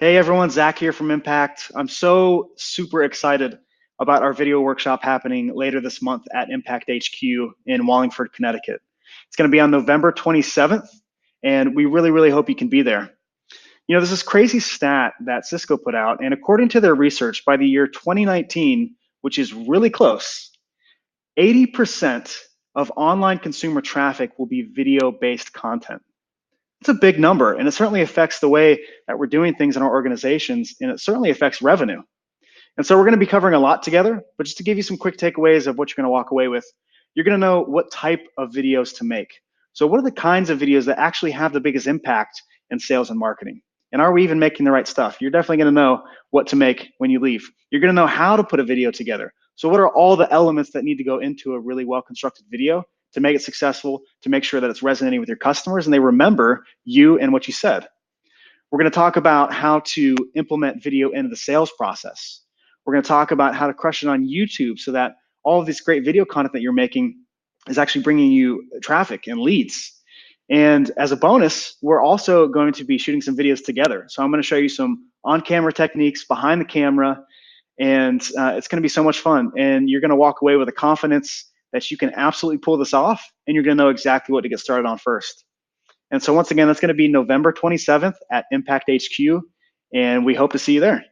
Hey everyone, Zach here from Impact. I'm so super excited about our video workshop happening later this month at Impact HQ in Wallingford, Connecticut. It's going to be on November 27th, and we really hope you can be there. You know, there's this crazy stat that Cisco put out, and according to their research, by the year 2019, which is really close, 80% of online consumer traffic will be video-based content. It's a big number, and it certainly affects the way that we're doing things in our organizations, and it certainly affects revenue. And so we're going to be covering a lot together, but just to give you some quick takeaways of what you're going to walk away with, you're going to know what type of videos to make. So what are the kinds of videos that actually have the biggest impact in sales and marketing? And are we even making the right stuff? You're definitely going to know what to make when you leave. You're going to know how to put a video together. So what are all the elements that need to go into a really well-constructed video to make it successful, to make sure that it's resonating with your customers and they remember you and what you said? We're going to talk about how to implement video into the sales process. We're going to talk about how to crush it on YouTube so that all of this great video content that you're making is actually bringing you traffic and leads. And as a bonus, we're also going to be shooting some videos together. So I'm going to show you some on-camera techniques behind the camera, and it's going to be so much fun. And you're going to walk away with a confidence that you can absolutely pull this off, and you're going to know exactly what to get started on first. And so once again, that's going to be November 27th at Impact HQ, and we hope to see you there.